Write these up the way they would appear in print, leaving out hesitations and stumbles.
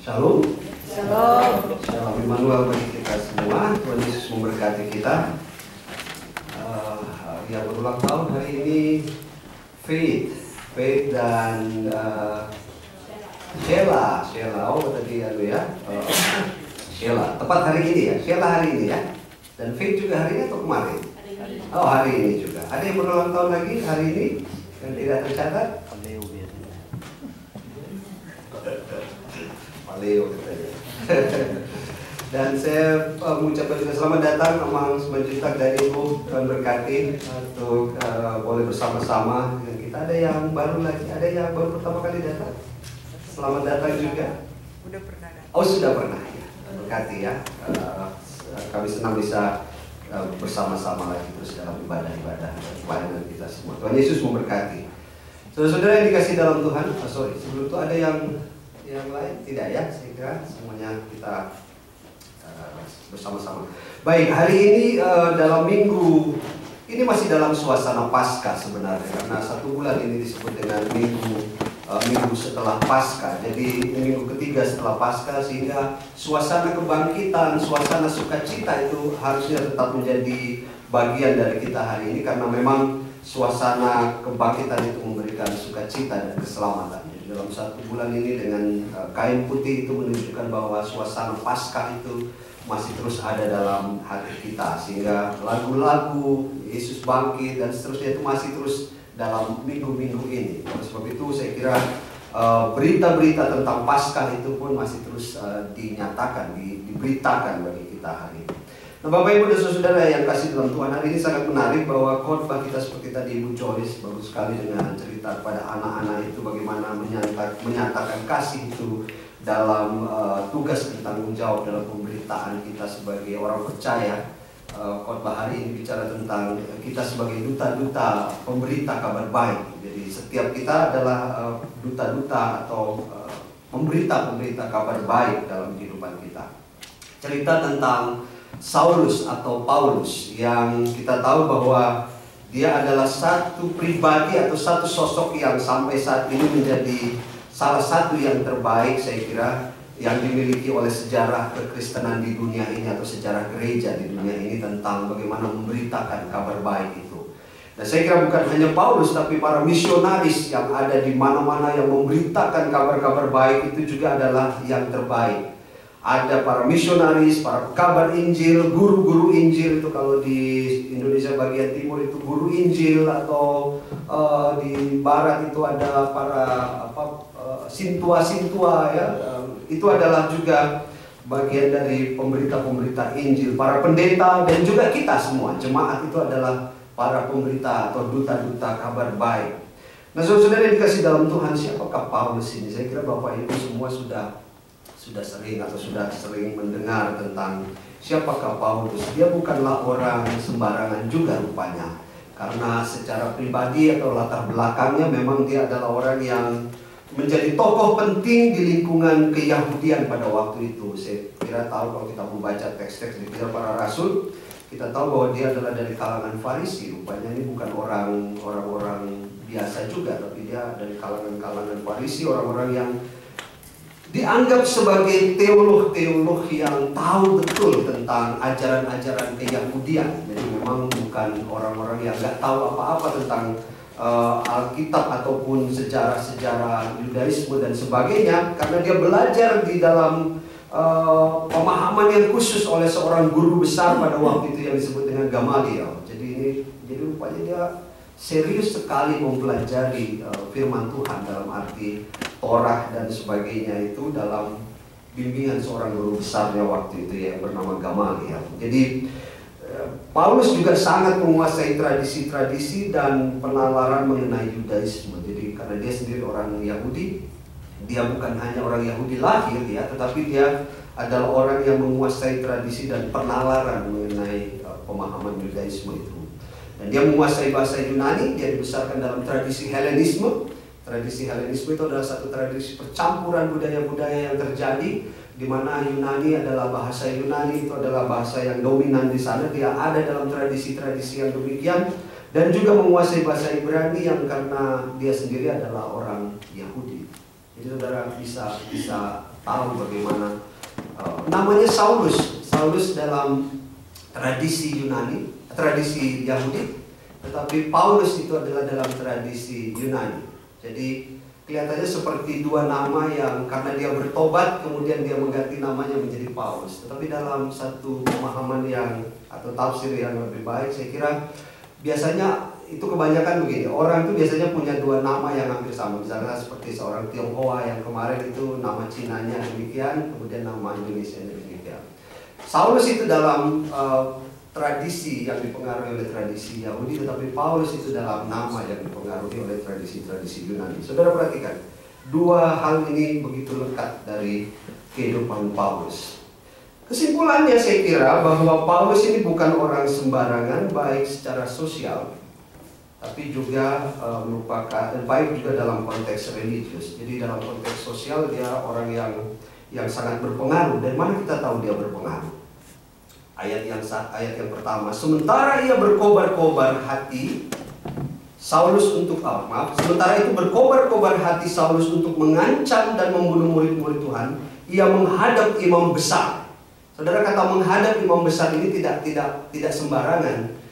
Shalom. Shalom. Shalom Immanuel bagi kita semua. Tuhan Yesus memberkati kita. Yang berulang tahun hari ini Faith dan Sheila. Oh tadi ya. Sheila. Tepat hari ini ya. Sheila hari ini ya. Dan Faith juga hari ini atau kemarin? Oh hari ini juga. Ada yang berulang tahun lagi hari ini yang tidak tercatat? Leo katanya. Dan saya mengucapkan juga selamat datang Amang Semanjutak dari Ibu. Tuhan berkati untuk boleh bersama-sama dengan kita. Ada yang baru lagi, ada yang baru pertama kali datang. Selamat datang juga. Udah pernah datang. Oh sudah pernah ya. Berkati ya. Kami senang bisa bersama-sama lagi terus dalam ibadah-ibadah pelayanan kita semua. Tuhan Yesus memberkati. Saudara-saudara yang dikasih dalam Tuhan. Sebelum itu ada yang lain? Tidak ya, saya kira semuanya kita bersama-sama. Baik, hari ini dalam minggu ini masih dalam suasana Paskah sebenarnya, karena 1 bulan ini disebut dengan minggu setelah Paskah. Jadi minggu ketiga setelah Paskah, sehingga suasana kebangkitan, suasana sukacita itu harusnya tetap menjadi bagian dari kita hari ini, karena memang suasana kebangkitan itu memberikan sukacita dan keselamatan. Dalam 1 bulan ini dengan kain putih itu menunjukkan bahwa suasana Paskah itu masih terus ada dalam hati kita, sehingga lagu-lagu Yesus bangkit dan seterusnya itu masih terus dalam minggu-minggu ini. Oleh sebab itu saya kira berita-berita tentang Paskah itu pun masih terus dinyatakan, diberitakan bagi kita hari ini. Nah, Bapak Ibu dan Saudara yang kasih dalam Tuhan, hari ini sangat menarik bahwa khotbah kita seperti tadi Ibu Joyce bagus sekali dengan cerita kepada anak-anak itu bagaimana menyatakan kasih itu dalam tugas dan tanggung jawab dalam pemberitaan kita sebagai orang percaya. Khotbah hari ini bicara tentang kita sebagai duta-duta pemberita kabar baik. Jadi setiap kita adalah duta-duta atau pemberita-pemberita kabar baik dalam kehidupan kita. Cerita tentang Saulus atau Paulus yang kita tahu bahwa dia adalah satu pribadi atau satu sosok yang sampai saat ini menjadi salah satu yang terbaik saya kira yang dimiliki oleh sejarah kekristenan di dunia ini atau sejarah gereja di dunia ini tentang bagaimana memberitakan kabar baik itu. Dan saya kira bukan hanya Paulus tapi para misionaris yang ada di mana-mana yang memberitakan kabar-kabar baik itu juga adalah yang terbaik. Ada para misionaris, para kabar Injil, guru-guru Injil itu kalau di Indonesia bagian timur itu guru Injil, atau di barat itu ada para sintua-sintua ya. Itu adalah juga bagian dari pemberita-pemberita Injil, para pendeta dan juga kita semua jemaat itu adalah para pemberita atau duta-duta kabar baik. Nah, saudara yang dikasih dalam Tuhan, siapakah Paulus ini? Saya kira Bapak Ibu semua sudah sering mendengar tentang siapakah Paulus. Dia bukanlah orang sembarangan juga rupanya, karena secara pribadi atau latar belakangnya memang dia adalah orang yang menjadi tokoh penting di lingkungan Keyahudian pada waktu itu. Saya kira tahu kalau kita membaca teks-teks di Kisah Para Rasul, kita tahu bahwa dia adalah dari kalangan Farisi. Rupanya ini bukan orang-orang biasa juga, tapi dia dari kalangan Farisi, orang-orang yang dianggap sebagai teolog-teolog yang tahu betul tentang ajaran-ajaran Keyahudian. Jadi memang bukan orang-orang yang nggak tahu apa-apa tentang Alkitab ataupun sejarah-sejarah Yudaisme dan sebagainya, karena dia belajar di dalam pemahaman yang khusus oleh seorang guru besar pada waktu itu yang disebut dengan Gamaliel. Jadi rupanya dia serius sekali mempelajari firman Tuhan dalam arti Torah dan sebagainya itu dalam bimbingan seorang guru besarnya waktu itu yang bernama Gamaliel. Jadi Paulus juga sangat menguasai tradisi-tradisi dan penalaran mengenai Yudaisme. Jadi karena dia sendiri orang Yahudi, dia bukan hanya orang Yahudi lahir ya, tetapi dia adalah orang yang menguasai tradisi dan penalaran mengenai pemahaman Yudaisme itu. Dan dia menguasai bahasa Yunani, dia dibesarkan dalam tradisi Helenisme. Tradisi Helenisme itu adalah satu tradisi percampuran budaya-budaya yang terjadi, di mana Yunani adalah bahasa Yunani, itu adalah bahasa yang dominan di sana. Dia ada dalam tradisi-tradisi yang demikian, dan juga menguasai bahasa Ibrani yang karena dia sendiri adalah orang Yahudi. Jadi Jadi saudara bisa tahu bagaimana namanya Saulus. Saulus dalam tradisi Yunani, tradisi Yahudi, tetapi Paulus itu adalah dalam tradisi Yunani. Jadi kelihatannya seperti dua nama yang karena dia bertobat kemudian dia mengganti namanya menjadi Paulus. Tetapi dalam satu pemahaman atau tafsir yang lebih baik, saya kira biasanya itu kebanyakan begini, orang itu biasanya punya dua nama yang hampir sama. Misalnya seperti seorang Tionghoa yang kemarin itu nama Cinanya demikian, kemudian nama Indonesia demikian. Saulus itu dalam tradisi yang dipengaruhi oleh tradisi Yahudi, tetapi Paulus itu dalam nama yang dipengaruhi oleh tradisi-tradisi Yunani. Saudara perhatikan, dua hal ini begitu lekat dari kehidupan Paulus. Kesimpulannya saya kira bahwa Paulus ini bukan orang sembarangan, baik secara sosial, tapi juga merupakan baik juga dalam konteks religius. Jadi dalam konteks sosial dia orang yang sangat berpengaruh. Dan mana kita tahu dia berpengaruh? Ayat yang pertama, sementara ia berkobar-kobar hati Saulus sementara itu berkobar-kobar hati Saulus untuk mengancam dan membunuh murid-murid Tuhan, ia menghadap imam besar. Saudara, kata menghadap imam besar ini tidak sembarangan.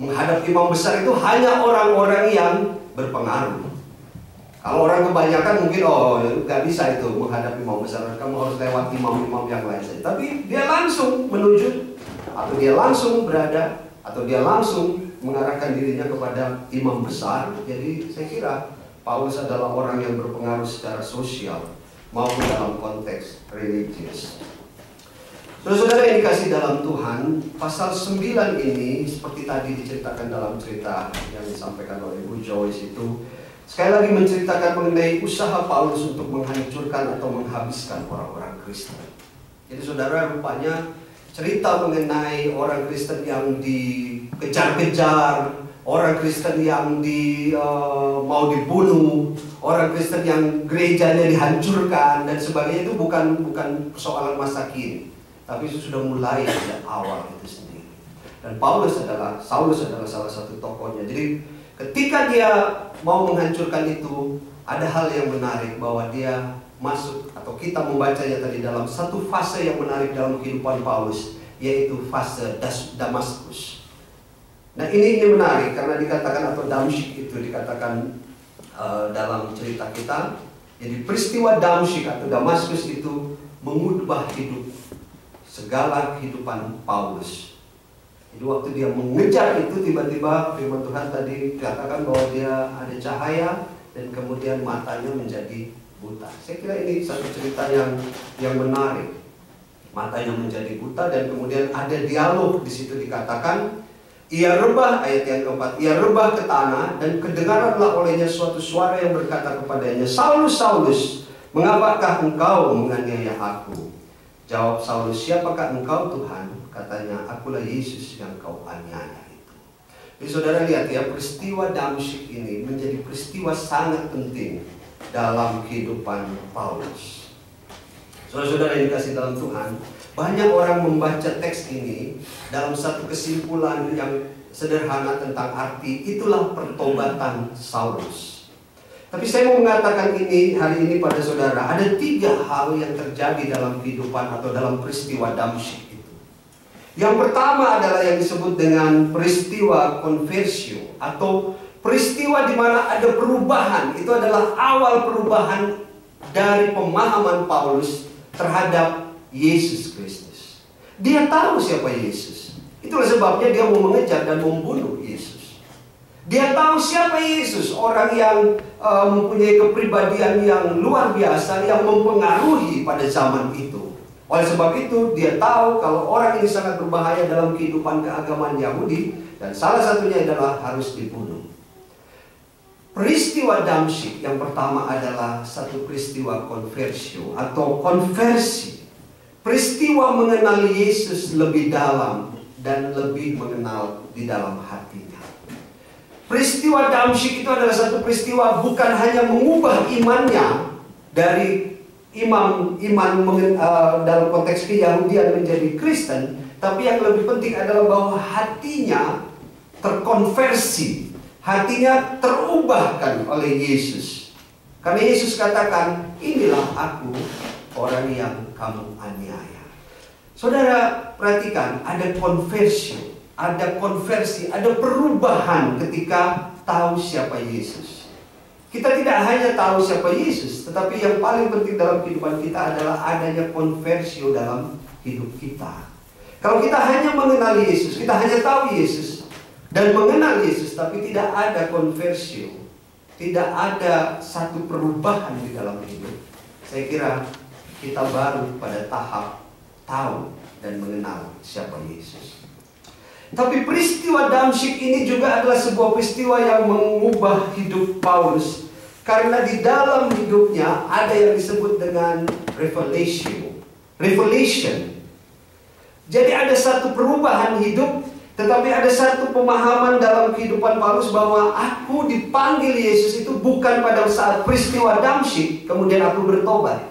Menghadap imam besar itu hanya orang-orang yang berpengaruh. Kalau orang kebanyakan mungkin nggak bisa itu menghadap imam besar, kamu harus lewat imam-imam yang lain saja. Tapi dia langsung menuju, atau dia langsung berada, atau dia langsung mengarahkan dirinya kepada imam besar. Jadi saya kira Paulus adalah orang yang berpengaruh secara sosial maupun dalam konteks religius. Saudara yang dikasih dalam Tuhan, pasal 9 ini seperti tadi diceritakan dalam cerita yang disampaikan oleh Ibu Joyce itu, sekali lagi menceritakan mengenai usaha Paulus untuk menghancurkan atau menghabiskan orang-orang Kristen. Jadi saudara, rupanya cerita mengenai orang Kristen yang dikejar-kejar, orang Kristen yang mau dibunuh, orang Kristen yang gerejanya dihancurkan dan sebagainya, itu bukan persoalan masa kini, tapi itu sudah mulai sejak awal itu sendiri. Dan Saulus adalah salah satu tokohnya. Jadi ketika dia mau menghancurkan itu, ada hal yang menarik bahwa dia masuk, atau kita membacanya tadi dalam satu fase yang menarik dalam kehidupan Paulus, yaitu fase Damaskus. Nah ini menarik karena dikatakan, atau Damsyik itu dikatakan dalam cerita kita. Jadi peristiwa Damsyik atau Damaskus itu mengubah hidup, segala kehidupan Paulus. Jadi waktu dia mengejar itu, tiba-tiba firman Tuhan tadi dikatakan bahwa dia ada cahaya dan kemudian matanya menjadi buta. Saya kira ini satu cerita yang menarik. Matanya menjadi buta dan kemudian ada dialog di situ, dikatakan ia rebah, ayat yang keempat, ia rebah ke tanah dan kedengaranlah olehnya suatu suara yang berkata kepadanya, Saulus, Saulus, mengapakah engkau menganiaya aku? Jawab Saulus, siapakah engkau Tuhan? Katanya, akulah Yesus yang kau aniaya itu. Jadi saudara lihat ya, peristiwa Damsyik ini menjadi peristiwa sangat penting dalam kehidupan Paulus. Saudara-saudara yang dikasih dalam Tuhan, banyak orang membaca teks ini dalam satu kesimpulan yang sederhana tentang arti, itulah pertobatan Saulus. Tapi saya mau mengatakan ini hari ini pada saudara, ada 3 hal yang terjadi dalam kehidupan atau dalam peristiwa Damsyik. Yang pertama adalah yang disebut dengan peristiwa konversio, atau peristiwa di mana ada perubahan. Itu adalah awal perubahan dari pemahaman Paulus terhadap Yesus Kristus. Dia tahu siapa Yesus. Itulah sebabnya dia mau mengejar dan membunuh Yesus. Dia tahu siapa Yesus, orang yang mempunyai kepribadian yang luar biasa, yang mempengaruhi pada zaman itu. Oleh sebab itu dia tahu kalau orang ini sangat berbahaya dalam kehidupan keagamaan Yahudi, dan salah satunya adalah harus dibunuh. Peristiwa Damsyik yang pertama adalah satu peristiwa konversio atau konversi. Peristiwa mengenal Yesus lebih dalam dan lebih mengenal di dalam hatinya. Peristiwa Damsyik itu adalah satu peristiwa bukan hanya mengubah imannya dari iman dalam konteks Yahudian menjadi Kristen, tapi yang lebih penting adalah bahwa hatinya terkonversi, hatinya terubahkan oleh Yesus. Karena Yesus katakan, inilah aku, orang yang kamu aniaya. Saudara perhatikan, ada konversi, ada perubahan ketika tahu siapa Yesus. Kita tidak hanya tahu siapa Yesus, tetapi yang paling penting dalam kehidupan kita adalah adanya konversi dalam hidup kita. Kalau kita hanya mengenal Yesus, kita hanya tahu Yesus dan mengenal Yesus, tapi tidak ada konversi, tidak ada satu perubahan di dalam hidup, saya kira kita baru pada tahap tahu dan mengenal siapa Yesus. Tapi peristiwa Damsyik ini juga adalah sebuah peristiwa yang mengubah hidup Paulus. Karena di dalam hidupnya ada yang disebut dengan revelation. Jadi ada satu perubahan hidup, tetapi ada satu pemahaman dalam kehidupan Paulus bahwa aku dipanggil Yesus itu bukan pada saat peristiwa Damsyik, kemudian aku bertobat.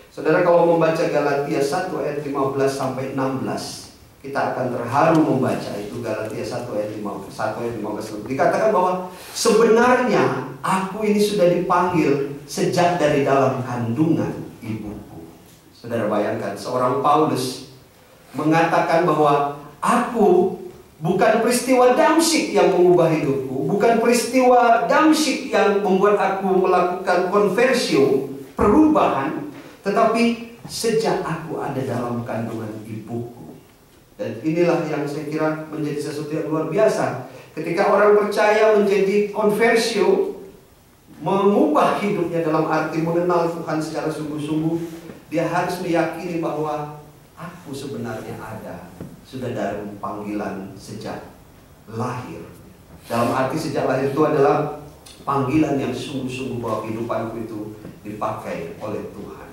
Saudara kalau membaca Galatia 1 ayat 15 sampai 16, kita akan terharu membaca itu. Galatia 1 ayat 15. Dikatakan bahwa sebenarnya aku ini sudah dipanggil sejak dari dalam kandungan ibuku. Saudara bayangkan, seorang Paulus mengatakan bahwa aku bukan peristiwa Damsyik yang mengubah hidupku, bukan peristiwa Damsyik yang membuat aku melakukan konversio, perubahan, tetapi sejak aku ada dalam kandungan ibuku. Dan inilah yang saya kira menjadi sesuatu yang luar biasa. Ketika orang percaya menjadi konversio, mengubah hidupnya dalam arti mengenal Tuhan secara sungguh-sungguh, dia harus meyakini bahwa aku sebenarnya ada, sudah dari panggilan sejak lahir. Dalam arti sejak lahir itu adalah panggilan yang sungguh-sungguh bahwa kehidupanku itu dipakai oleh Tuhan.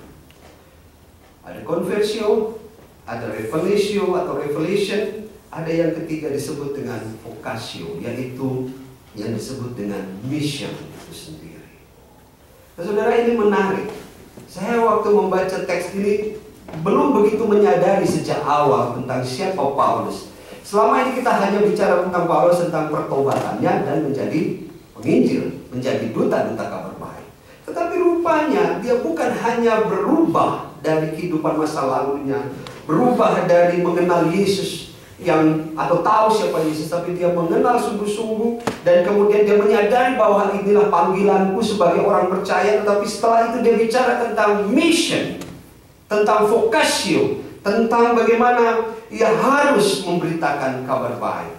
Ada konversio, ada revelation atau revelation, ada yang ketiga disebut dengan vocatio, yaitu yang disebut dengan mission itu sendiri. Nah, saudara, ini menarik. Saya waktu membaca teks ini belum begitu menyadari sejak awal tentang siapa Paulus. Selama ini kita hanya bicara tentang Paulus, tentang pertobatannya dan menjadi penginjil, menjadi duta-duta kabar baik. Tetapi rupanya dia bukan hanya berubah dari kehidupan masa lalunya, berubah dari mengenal Yesus atau tahu siapa Yesus, tapi dia mengenal sungguh-sungguh dan kemudian dia menyadari bahwa inilah panggilanku sebagai orang percaya. Tetapi setelah itu dia bicara tentang mission, tentang vocatio, tentang bagaimana ia harus memberitakan kabar baik.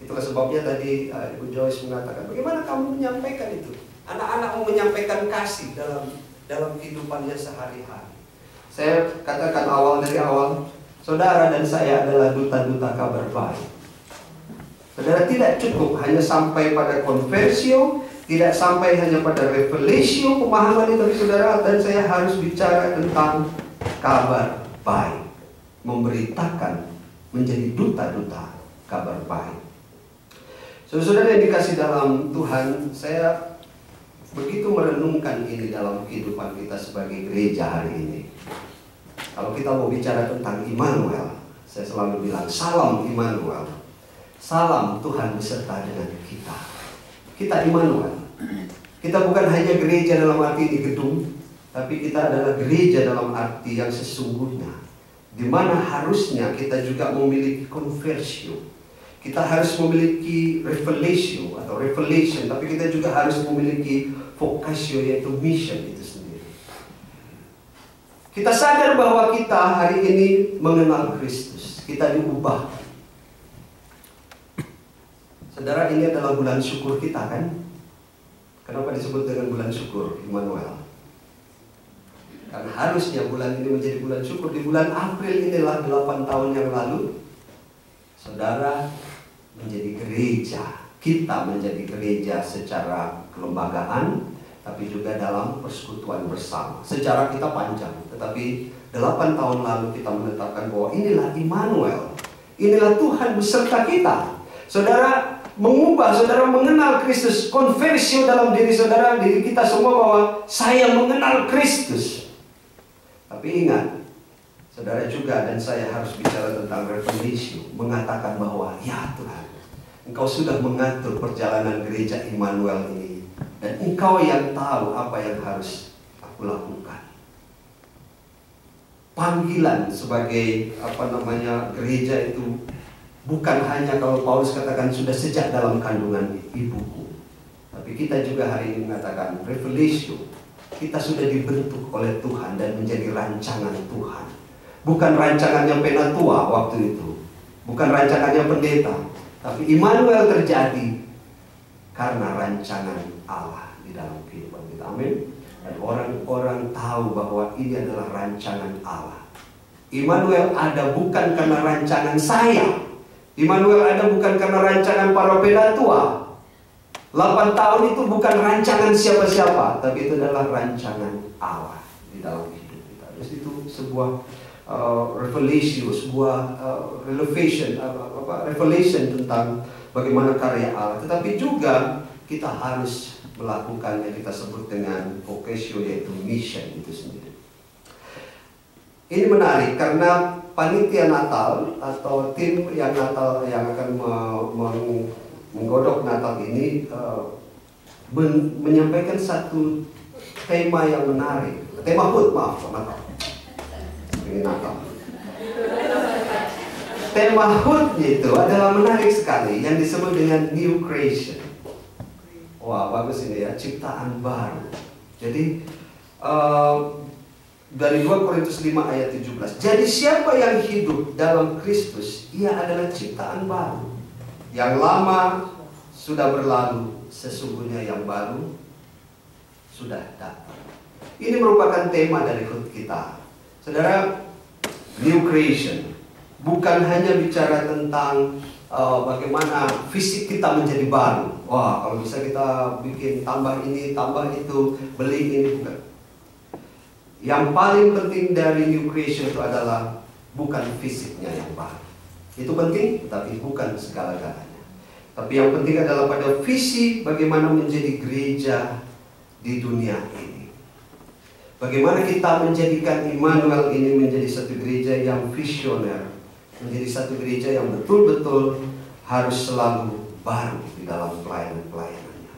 Itulah sebabnya tadi Ibu Joyce mengatakan, bagaimana kamu menyampaikan itu? Anak-anakmu menyampaikan kasih dalam kehidupannya sehari-hari. Saya katakan dari awal, saudara dan saya adalah duta-duta kabar baik. Saudara, tidak cukup hanya sampai pada konversio, tidak sampai hanya pada revelation, pemahaman itu, tapi saudara dan saya harus bicara tentang kabar baik, memberitakan, menjadi duta-duta kabar baik. Saudara yang dikasih dalam Tuhan, saya begitu merenungkan ini dalam kehidupan kita sebagai gereja hari ini. Kalau kita mau bicara tentang Immanuel, saya selalu bilang salam Immanuel. Salam Tuhan beserta dengan kita. Kita Immanuel. Kita bukan hanya gereja dalam arti di gedung, tapi kita adalah gereja dalam arti yang sesungguhnya, di mana harusnya kita juga memiliki konversio. Kita harus memiliki revelation, tapi kita juga harus memiliki vocatio, yaitu mission itu sendiri. Kita sadar bahwa kita hari ini mengenal Kristus, kita diubah. Saudara, ini adalah bulan syukur kita, kan? Kenapa disebut dengan bulan syukur, Immanuel? Karena harusnya bulan ini menjadi bulan syukur. Di bulan April inilah 8 tahun yang lalu, saudara menjadi gereja. Kita menjadi gereja secara kelembagaan, tapi juga dalam persekutuan bersama. Sejarah kita panjang, tetapi 8 tahun lalu kita menetapkan bahwa inilah Immanuel, inilah Tuhan beserta kita. Saudara mengubah, saudara mengenal Kristus, konversio dalam diri saudara, diri kita semua bahwa saya mengenal Kristus. Tapi ingat, saudara juga dan saya harus bicara tentang revelation, mengatakan bahwa ya Tuhan, Engkau sudah mengatur perjalanan gereja Immanuel ini Dan Engkau yang tahu apa yang harus aku lakukan. Panggilan sebagai gereja itu bukan hanya kalau Paulus katakan sudah sejak dalam kandungan ibuku. Tapi kita juga hari ini mengatakan revelation. Kita sudah dibentuk oleh Tuhan dan menjadi rancangan Tuhan. Bukan rancangannya penatua waktu itu. Bukan rancangannya pendeta. Tapi Immanuel terjadi karena rancangan Allah di dalam kehidupan kita. Amin. Dan orang-orang tahu bahwa ini adalah rancangan Allah. Immanuel ada bukan karena rancangan saya. Immanuel ada bukan karena rancangan para penatua. 8 tahun itu bukan rancangan siapa-siapa, tapi itu adalah rancangan Allah di dalam hidup kita. Jadi itu sebuah revelation tentang bagaimana karya Allah. Tetapi juga kita harus melakukan yang kita sebut dengan vocation, yaitu mission itu sendiri. Ini menarik karena panitia Natal atau tim yang Natal yang akan menggodok Natal ini menyampaikan satu tema yang menarik. Tema HUT, maaf, Natal. Ini Natal. Tema HUT itu adalah menarik sekali yang disebut dengan new creation. Wah, bagus ini ya, ciptaan baru. Jadi dari 2 Korintus 5 ayat 17. Jadi siapa yang hidup dalam Kristus, ia adalah ciptaan baru. Yang lama sudah berlalu, sesungguhnya yang baru sudah datang. Ini merupakan tema dari HUT kita. Saudara, new creation bukan hanya bicara tentang bagaimana fisik kita menjadi baru. Wah, kalau bisa kita bikin tambah ini, tambah itu, beli ini, bukan. Yang paling penting dari new creation itu adalah bukan fisiknya yang baru. Itu penting, tapi bukan segala-galanya. Tapi yang penting adalah pada visi bagaimana menjadi gereja di dunia ini. Bagaimana kita menjadikan Immanuel ini menjadi satu gereja yang visioner, menjadi satu gereja yang betul-betul harus selalu baru di dalam pelayanan-pelayanannya.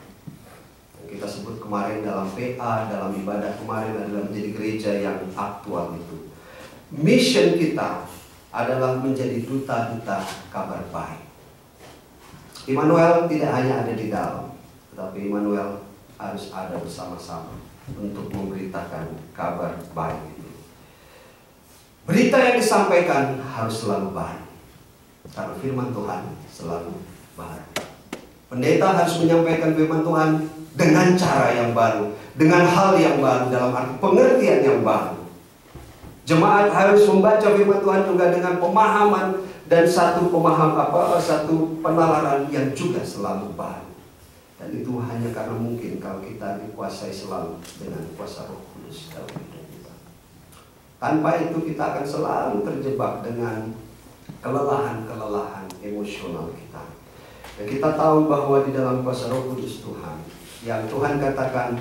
Kita sebut kemarin dalam PA, dalam ibadah kemarin adalah menjadi gereja yang aktual itu. Mission kita adalah menjadi duta-duta kabar baik. Immanuel tidak hanya ada di dalam, tetapi Immanuel harus ada bersama-sama untuk memberitakan kabar baik itu. Berita yang disampaikan harus selalu baru, karena firman Tuhan selalu baru. Pendeta harus menyampaikan firman Tuhan dengan cara yang baru, dengan hal yang baru, dalam arti pengertian yang baru. Jemaat harus membaca firman Tuhan juga dengan pemahaman dan satu penalaran yang juga selalu baru. Dan itu hanya karena mungkin kalau kita dikuasai selalu dengan kuasa Roh Kudus dalam hidup kita. Tanpa itu kita akan selalu terjebak dengan kelelahan emosional kita. Dan kita tahu bahwa di dalam kuasa Roh Kudus Tuhan, yang Tuhan katakan,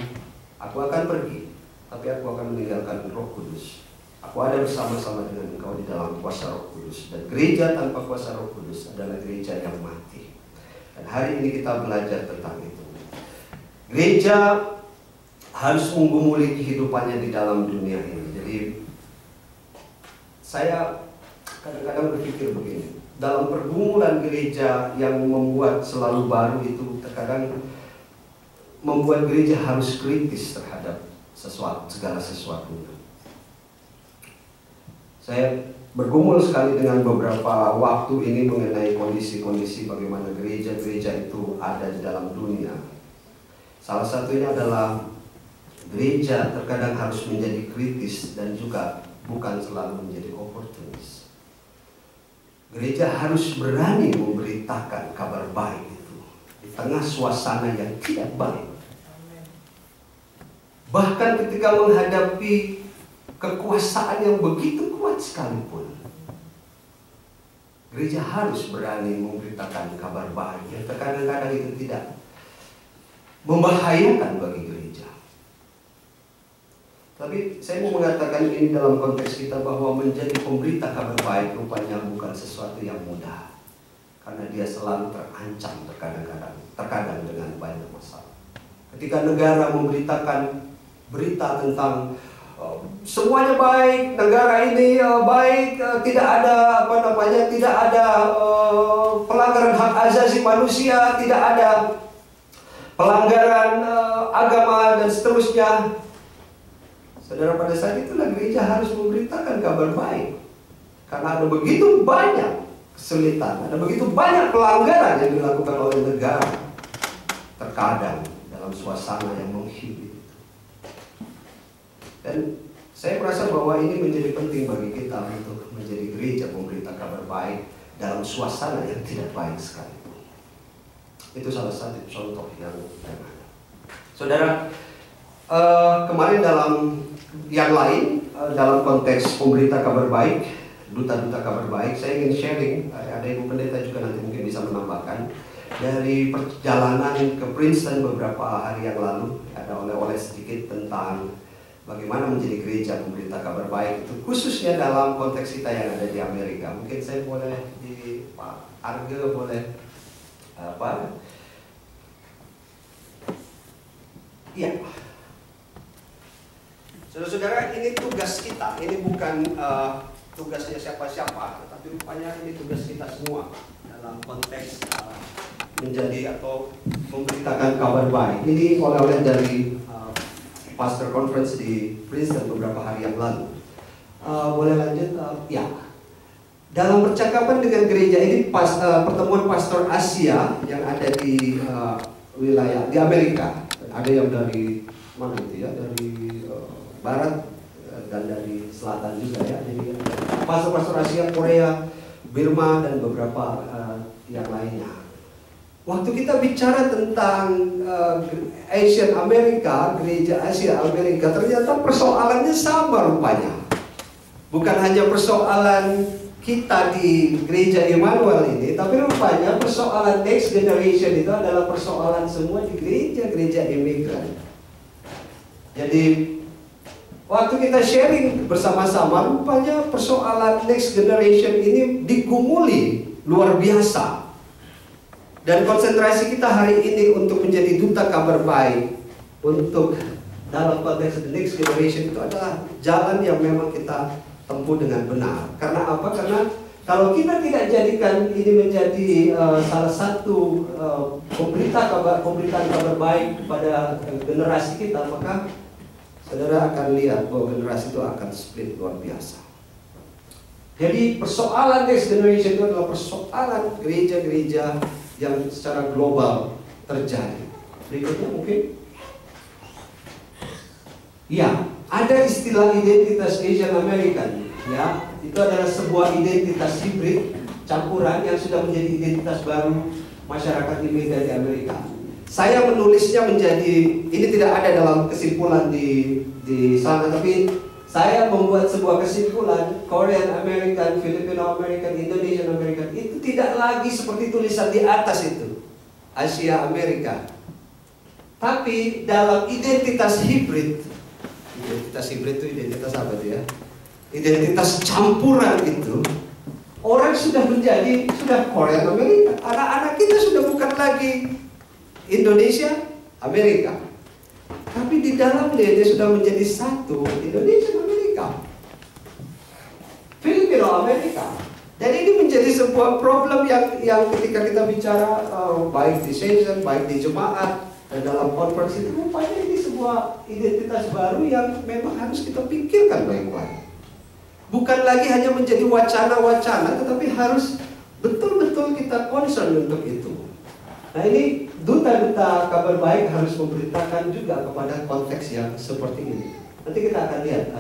aku akan pergi, tapi aku akan meninggalkan Roh Kudus. Aku ada bersama-sama dengan engkau di dalam kuasa Roh Kudus. Dan gereja tanpa kuasa Roh Kudus adalah gereja yang mati. Dan hari ini kita belajar tentang itu. Gereja harus menggumuli kehidupannya di dalam dunia ini. Jadi saya kadang-kadang berpikir begini, dalam pergumulan gereja yang membuat selalu baru itu terkadang membuat gereja harus kritis terhadap segala sesuatunya. Saya bergumul sekali dengan beberapa waktu ini mengenai kondisi-kondisi bagaimana gereja-gereja itu ada di dalam dunia. Salah satunya adalah gereja terkadang harus menjadi kritis dan juga bukan selalu menjadi oportunis. Gereja harus berani memberitakan kabar baik itu di tengah suasana yang tidak baik. Bahkan ketika menghadapi kekuasaan yang begitu kuat sekalipun, gereja harus berani memberitakan kabar baik yang terkadang-kadang itu tidak membahayakan bagi gereja. Tapi saya mau mengatakan ini dalam konteks kita bahwa menjadi pemberita kabar baik rupanya bukan sesuatu yang mudah, karena dia selalu terancam terkadang dengan banyak masalah. Ketika negara memberitakan berita tentang semuanya baik, negara ini baik, tidak ada tidak ada pelanggaran hak asasi manusia, tidak ada pelanggaran agama dan seterusnya. Saudara, pada saat itulah gereja harus memberitakan kabar baik, karena ada begitu banyak kesulitan, ada begitu banyak pelanggaran yang dilakukan oleh negara, terkadang dalam suasana yang menghibur. Dan saya merasa bahwa ini menjadi penting bagi kita untuk menjadi gereja pemberita kabar baik dalam suasana yang tidak baik sekalipun. Itu salah satu contoh yang ada. Saudara, kemarin dalam yang lain, dalam konteks pemberita kabar baik, duta-duta kabar baik, saya ingin sharing, ada Ibu Pendeta juga nanti mungkin bisa menambahkan, dari perjalanan ke Princeton beberapa hari yang lalu, ada oleh-oleh sedikit tentang bagaimana menjadi gereja pemberita kabar baik, itu khususnya dalam konteks kita yang ada di Amerika. Mungkin saya boleh di Pak Arge boleh apa? Iya. Saudara-saudara, ini tugas kita. Ini bukan tugasnya siapa-siapa, tetapi rupanya ini tugas kita semua dalam konteks menjadi atau memberitakan kabar baik. Ini oleh-oleh dari Pastor Conference di Princeton beberapa hari yang lalu. Boleh lanjut? Ya. Dalam percakapan dengan gereja ini, pertemuan Pastor Asia yang ada di wilayah di Amerika, ada yang dari mana itu ya, dari Barat dan dari Selatan juga ya. Jadi Pastor Asia, Korea, Burma dan beberapa yang lainnya. Waktu kita bicara tentang Asian Amerika, gereja Asia Amerika, ternyata persoalannya sama rupanya. Bukan hanya persoalan kita di gereja Emmanuel ini, tapi rupanya persoalan next generation itu adalah persoalan semua di gereja-gereja imigran. Jadi waktu kita sharing bersama-sama, rupanya persoalan next generation ini digumuli luar biasa. Dan konsentrasi kita hari ini untuk menjadi duta kabar baik untuk dalam konteks the next generation itu adalah jalan yang memang kita tempuh dengan benar. Karena apa? Karena kalau kita tidak jadikan ini menjadi salah satu pemberitaan kabar baik kepada generasi kita, maka saudara akan lihat bahwa generasi itu akan split luar biasa. Jadi persoalan next generation itu adalah persoalan gereja-gereja yang secara global terjadi. Berikutnya mungkin. Ya, ada istilah identitas Asian American. Ya, itu adalah sebuah identitas hibrid campuran yang sudah menjadi identitas baru masyarakat imigran di Amerika. Saya menulisnya menjadi, ini tidak ada dalam kesimpulan di sana, tapi saya membuat sebuah kesimpulan, Korean American, Filipino American, Indonesian American, itu tidak lagi seperti tulisan di atas itu, Asia Amerika. Tapi dalam identitas hibrid itu identitas apa itu ya? Identitas campuran itu, orang sudah Korean Amerika. Anak-anak kita sudah bukan lagi Indonesia Amerika. Tapi di dalamnya dia sudah menjadi satu, Indonesia Amerika, Filipino Amerika. Dan ini menjadi sebuah problem yang ketika kita bicara baik di session, baik di jemaat dan dalam konferensi, itu rupanya ini sebuah identitas baru yang memang harus kita pikirkan baik-baik. Bukan lagi hanya menjadi wacana-wacana, tetapi harus betul-betul kita concern untuk itu. Nah, ini duta-duta kabar baik harus memberitakan juga kepada konteks yang seperti ini. Nanti kita akan lihat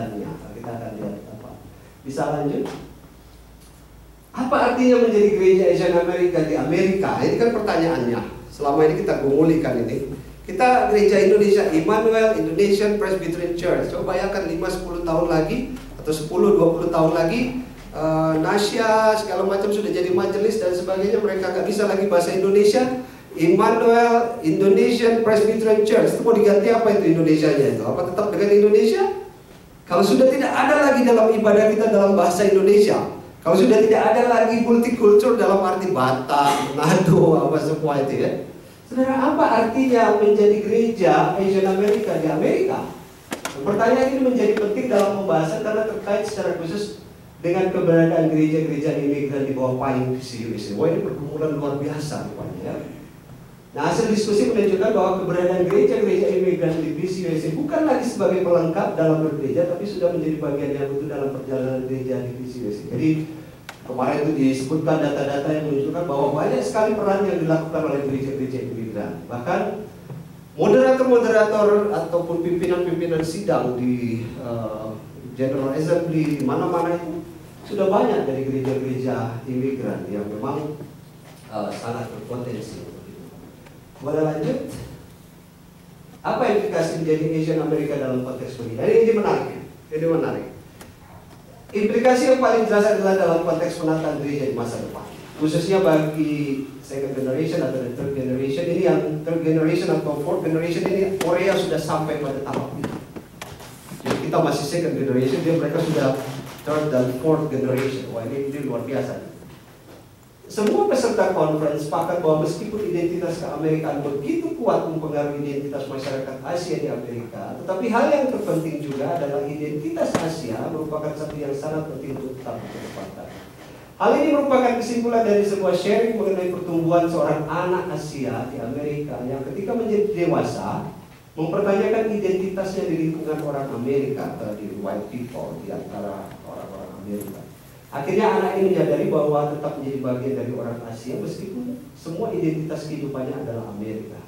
kita akan lihat apa. Bisa lanjut? Apa artinya menjadi gereja Asian Amerika di Amerika? Ini kan pertanyaannya. Selama ini kita gumulikan ini. Kita gereja Indonesia Emmanuel Indonesian Presbyterian Church. Coba bayangkan 5-10 tahun lagi atau 10-20 tahun lagi, Nasya segala macam sudah jadi majelis dan sebagainya, mereka nggak bisa lagi bahasa Indonesia. Emmanuel Indonesian Presbyterian Church, itu mau diganti apa itu Indonesianya itu? Apa tetap dengan Indonesia? Kalau sudah tidak ada lagi dalam ibadah kita dalam bahasa Indonesia, kalau sudah tidak ada lagi multikultur dalam arti Batak, Manado, apa semua itu ya, Saudara, apa artinya menjadi gereja Asian America di Amerika? Pertanyaan ini menjadi penting dalam pembahasan karena terkait secara khusus dengan keberadaan gereja-gereja imigran di bawah payung PCUSA. Wah, ini pergumulan luar biasa rupanya ya. Nah, hasil diskusi menunjukkan bahwa keberadaan gereja-gereja imigran di PCUSA bukan lagi sebagai pelengkap dalam bergereja, tapi sudah menjadi bagian yang utuh dalam perjalanan gereja di PCUSA. Jadi kemarin itu disebutkan data-data yang menunjukkan bahwa banyak sekali peran yang dilakukan oleh gereja-gereja imigran. Bahkan moderator-moderator ataupun pimpinan-pimpinan sidang di General Assembly di mana-mana itu sudah banyak dari gereja-gereja imigran yang memang sangat berpotensi. Boleh lanjut? Apa implikasi menjadi Asian America dalam konteks begini? Ini menarik. Ini menarik. Implikasi yang paling jelas adalah dalam konteks penataan gereja di masa depan, khususnya bagi second generation atau the third generation. Ini yang third generation atau fourth generation ini Korea sudah sampai pada tahap itu. Jadi kita masih second generation, mereka sudah third dan fourth generation. Wah, ini luar biasa. Semua peserta conference sepakat bahwa meskipun identitas keamerikaan begitu kuat mempengaruhi identitas masyarakat Asia di Amerika, tetapi hal yang terpenting juga adalah identitas Asia merupakan satu yang sangat penting untuk tetap berkembang. Hal ini merupakan kesimpulan dari sebuah sharing mengenai pertumbuhan seorang anak Asia di Amerika yang ketika menjadi dewasa mempertanyakan identitasnya di lingkungan orang Amerika atau di white people, di antara orang-orang Amerika. Akhirnya anak ini menyadari bahwa tetap menjadi bagian dari orang Asia meskipun semua identitas kehidupannya adalah Amerika.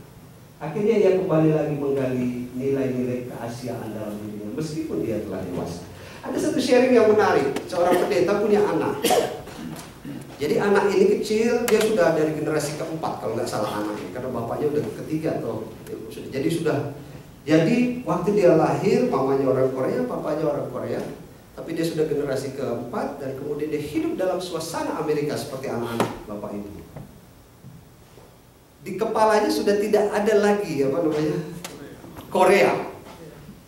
Akhirnya ia kembali lagi menggali nilai-nilai keasiaan dalam dirinya meskipun dia telah dewasa. Ada satu sharing yang menarik. Seorang pendeta punya anak. Jadi anak ini kecil, dia sudah dari generasi keempat kalau nggak salah anaknya, karena bapaknya udah ketiga atau jadi waktu dia lahir mamanya orang Korea, papanya orang Korea. Tapi dia sudah generasi keempat dan kemudian dia hidup dalam suasana Amerika seperti anak-anak bapak ibu. Di kepalanya sudah tidak ada lagi Korea.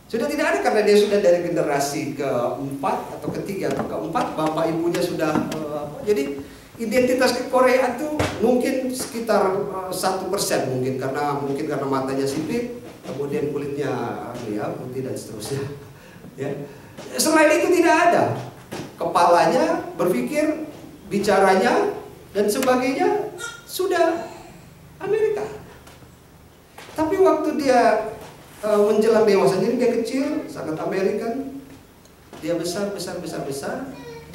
Sudah tidak ada karena dia sudah dari generasi keempat atau ketiga atau keempat, bapak ibunya sudah jadi identitas kekoreaan itu mungkin sekitar 1% mungkin karena matanya sipit, kemudian kulitnya putih dan seterusnya. Ya. Selain itu tidak ada. Kepalanya berpikir, bicaranya dan sebagainya sudah Amerika. Tapi waktu dia menjelang dewasa, jadi dia kecil, sangat Amerikan. Dia besar,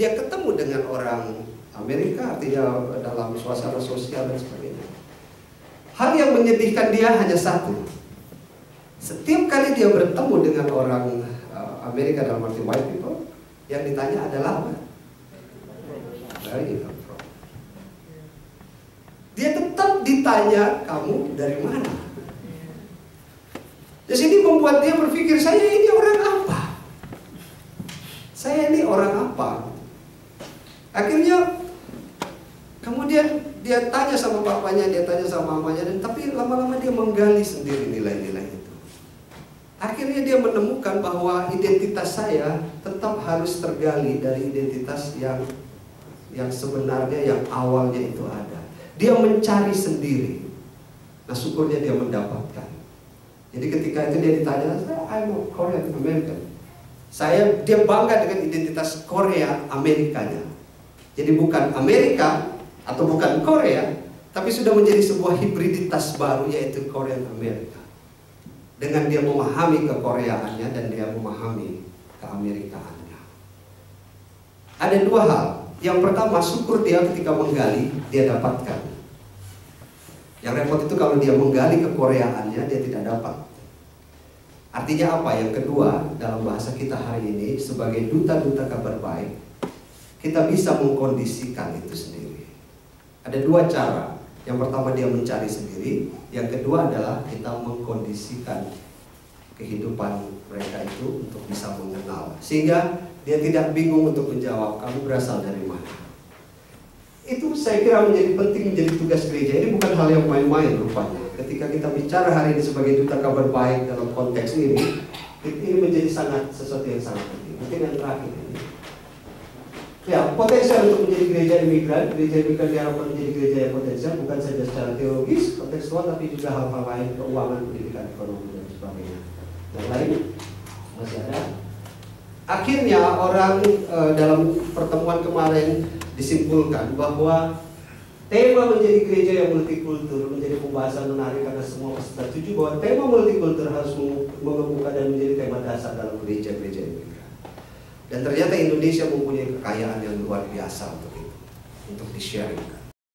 dia ketemu dengan orang Amerika, artinya dalam suasana sosial dan sebagainya. Hal yang menyedihkan dia hanya satu. Setiap kali dia bertemu dengan orang Amerika dalam arti white people, yang ditanya adalah apa? Dia tetap ditanya, kamu dari mana? Di sini membuat dia berpikir, saya ini orang apa? Saya ini orang apa? Akhirnya kemudian dia tanya sama papanya, dia tanya sama mamanya, dan tapi lama-lama dia menggali sendiri nilai-nilai itu. Akhirnya dia menemukan bahwa identitas saya tetap harus tergali dari identitas yang sebenarnya, yang awalnya itu ada. Dia mencari sendiri. Nah, syukurnya dia mendapatkan. Jadi ketika itu dia ditanya, I'm Korean American. Dia bangga dengan identitas Korea Amerikanya. Jadi bukan Amerika atau bukan Korea, tapi sudah menjadi sebuah hibriditas baru, yaitu Korean Amerika. Dengan dia memahami kekoreaannya dan dia memahami keamerikaannya. Ada dua hal. Yang pertama, syukur dia ketika menggali, dia dapatkan. Yang repot itu kalau dia menggali kekoreaannya, dia tidak dapat. Artinya apa? Yang kedua, dalam bahasa kita hari ini, sebagai duta-duta kabar baik, kita bisa mengkondisikan itu sendiri. Ada dua cara. Yang pertama dia mencari sendiri, yang kedua adalah kita mengkondisikan kehidupan mereka itu untuk bisa mengenal. Sehingga dia tidak bingung untuk menjawab, kamu berasal dari mana. Itu saya kira menjadi penting, menjadi tugas gereja. Ini bukan hal yang main-main rupanya. Ketika kita bicara hari ini sebagai duta kabar baik dalam konteks ini menjadi sesuatu yang sangat penting. Mungkin yang terakhir ini. Ya, potensial untuk menjadi gereja imigran diharapkan menjadi gereja yang potensial bukan saja secara teologis, kontekstual, tapi juga hal-hal lain, keuangan, pendidikan, ekonomi, dan sebagainya. Yang lain masih ada. Akhirnya orang dalam pertemuan kemarin disimpulkan bahwa tema menjadi gereja yang multikultur menjadi pembahasan menarik karena semua peserta setuju bahwa tema multikultur harus mengemuka dan menjadi tema dasar dalam gereja-gereja imigran. Dan ternyata Indonesia mempunyai kekayaan yang luar biasa untuk itu, untuk di-sharingkan.